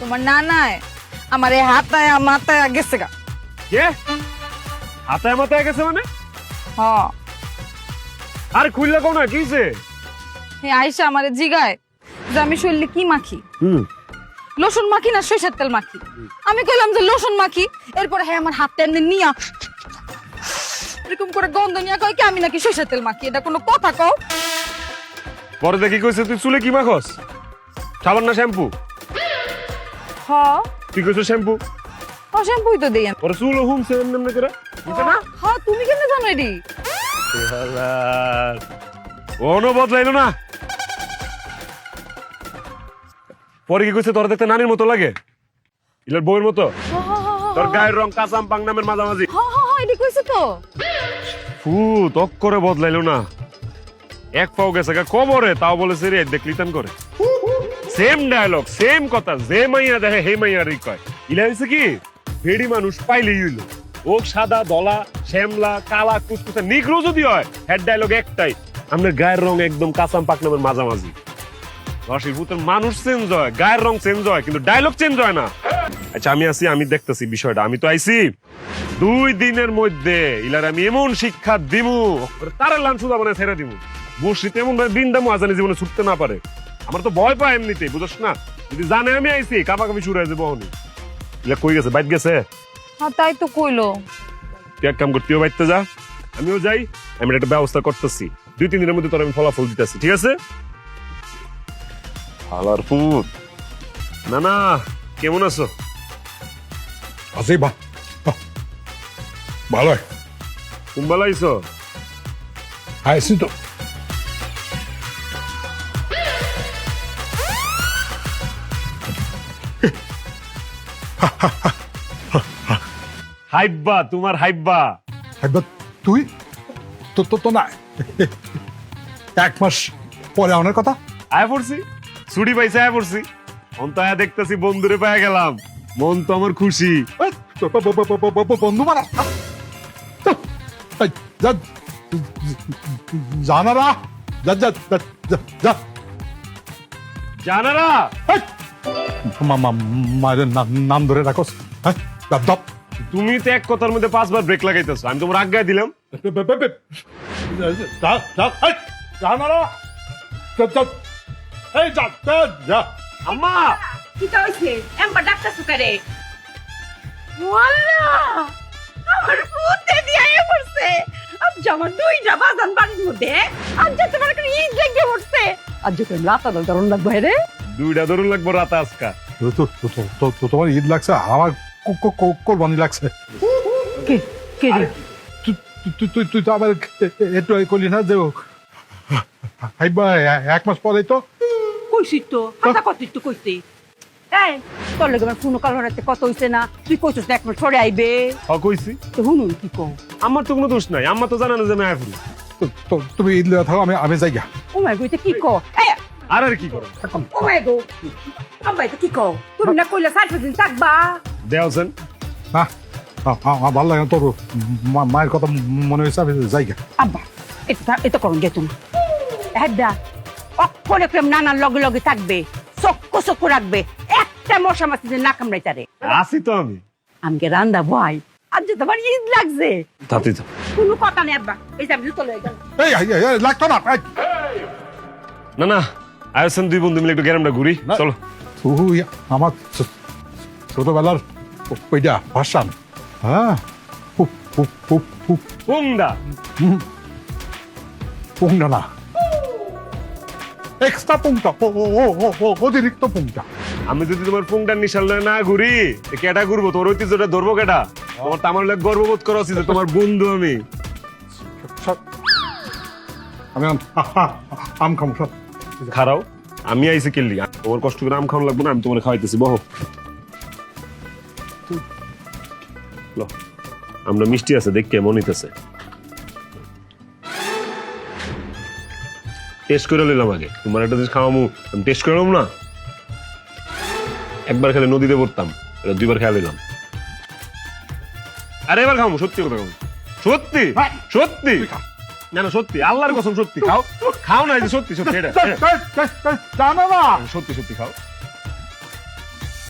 তোমার নানায় আমার এই হাতায় মাথায় গেছে গা। কে হাতায় মাথায় গেছে মানে? হ আর খুললে কোন না কিছে? আইসা আমার জিগায় যে আমি শরীরে কি মাখি, লোশন মাখি না সরিষার তেল মাখি। আমি কইলাম যে লোশন মাখি। এরপরে হ্যাঁ আমার হাত টেনে নিয়া এরকম করে গন্ধ নিয়ে কয় কি আমি নাকি সরিষার তেল মাখি। এটা কোনো কথা কও? পরে দেখি কইছে তুই চুলে কি মাখস? সাবান না শ্যাম্পু? হ তুই কইছ শ্যাম্পু, শ্যাম্পুই তো দেই আমি। পরে চুল হুমছে এমনি করে বুঝছ না? হ্যাঁ তুমি কেন জানো এডি? কোনো বদলাইলো না। পরে কি কইছে তোর দেখতে নানির মতো লাগে, ইলার বউয়ের মতো। তোর গায়ের রং কাঁচাম পাং নামের মাঝামাঝি। এডি কইছে তো। ফু তক করে বদলাইলো না। এক পাও গেছে গা কবরে, তাও বলেছে রে দেখলি তান করে। সেম ডায়লগ সেম কথা, যে মাইয়া দেখে হে মাইয়ারই কয়। ইলা হইছে কি ভেড়ি মানুষ পাইলেই হইলো। ও সাদা দলা শ্যামলা কালা কুচকুচা নিগ্রো যদি হয়, হেড ডায়লগ একটাই, আমাদের গায়ের রং একদম কাঁচাম পাক নামের মাঝামাঝি। রশির ভূতের মানুষ চেঞ্জ হয়, গায়ের রং চেঞ্জ হয়, কিন্তু ডায়লগ চেঞ্জ হয় না। আচ্ছা আমি আছি, আমি দেখতেছি বিষয়টা। আমি তো আইছি 2 দিনের মধ্যে ইলার আমি এমন শিক্ষা দিমু, তার লান সুদা মানে ছেড়ে দিমু। বসিতে এমন ভাবে বিন্দামু আজানি জীবনে ছুটতে না পারে। আমার তো ভয় পায় এমনিতে, বুঝছ না? যদি জানে আমি আইছি কাপাকাপি শুরু হয়ে যাবো। ইলা কই গেছে? বাইট গেছে? হ্যাঁ তাই তো কইলো। তুই এক কাম কর, তুইও বাইতে যা, আমিও যাই। আমি একটা ব্যবস্থা করতেছি, 2-3 দিনের মধ্যে তোর আমি ফলাফল দিতেছি, ঠিক আছে? হালার ফুট। না না, কেমন আছো? আছি ভালো কুম্বালা আইছো? আইসি তো। হাইব্বা, তোমার হাইব্বা। একবার তুই তো তো তো না 1 মাস পরে আনার কথা। আয় পড়ছি, ছুটি পাইছে, আয় পড়ছি। অন্তয়া দেখতেছি বন্ধুরে পায়ে গেলাম, মন তো আমার খুশি। এই, বন্ধু মারা জানারা যা যা যা যা জানারা মায়ের নাম ধরে রাখো। হ্যাঁ দপ তুমি তো এক কথার মধ্যে 5 বার ব্রেক লাগাইতেছো, আমি তোমার আজ্ঞা দিলাম। জানারা এই যা যা আম্মা কি হইছে? এমবা ডাক্তার সুকারে ওয়াল্লা আমার পুতে দিয়ে পড়ছে। আজ আমার 2টা বাজান বাড়ির মধ্যে, আজ যেতে পারে করে ঈদ লেগে পড়ছে। আজ যেতে লাতা দল ধরন লাগবে রে। 2টা ধরুন লাগবো রাতে আজকা। তোমার ঈদ লাগছে, আমার কোরবানি লাগছে। কে কে রে? তুই তো আবার একটু করলি না যে হাইবা 1 মাস পরে তো কইছি তো, কথা কত একটু কইছি। এই তোর লগে আমার ফোন কাল রাতে কত হইছে না? তুই কইছস না একবার ছড়ে আইবে। কইছি তো হুনুন কি কও? আমার তো কোনো দোষ নাই, আম্মা তো জানা না যে আমি আয় পড়ি। তুমি ঈদ লেগে থাকো, আমি যাই গা। ও মাই গইতে কি কও? এই আর আর কি করো? ও মাই গো আব্বাই তো কি কও? তুমি না কইলা 4 দিন থাকবা। দেওছেন না আমার ভালো লাগে না, তোর মায়ের কথা মনে হয়েছে, আমি যাই গা। আব্বা এটা করুন গে তুমি। হ্যাঁ অক্ষরে প্রেম নানার লগে লগে থাকবে, চক্কু রাখবে, একটা মশা মাছি যে না কামড়াই তারে। আসি তো আমি। আমাকে রান্দা ভাই, আজ যে তোমার ঈদ লাগছে। তাতে তো কোনো কথা নেই আব্বা, এই যে আমি চলে গেল। এই লাগতো না। না না, আয়োজন 2 বন্ধু মিলে একটু গ্রামটা ঘুরি, চলো। তুই আমার ছোটবেলার ওইটা ভাষণ। হ্যাঁ পুংডা পুংটা না, এক্সট্রা পুংটা, অতিরিক্ত পুংটা। আমি যদি তোমার পুংটার নিশাল লয়ে না ঘুরি, কেটা ঘুরবো? তোমার ঐতিহ্যটা ধরবো কেটা? তোমার তো আমার লাগে গর্ববোধ করা উচিত, তোমার বন্ধু আমি। আমি আম খামো সব। খারাও, আমি আইসি কেলি, তোমার কষ্ট করে আম খাওয়ানো লাগবে না, আমি তোমার খাওয়াইতেছি, বহ। আমরা মিষ্টি আছে দেখে মন হইতেছে, টেস্ট করে নিলাম আগে। তোমার একটা জিনিস খাওয়ামু, আমি টেস্ট করে না। একবার খেলে নদীতে পড়তাম, 2বার খেয়াল নিলাম। আরে এবার খাওয়ামু, সত্যি কথা খাবো, সত্যি সত্যি। না না সত্যি, আল্লাহর কসম সত্যি। খাও খাও না, সত্যি সত্যি, এটা জানা না সত্যি সত্যি খাও।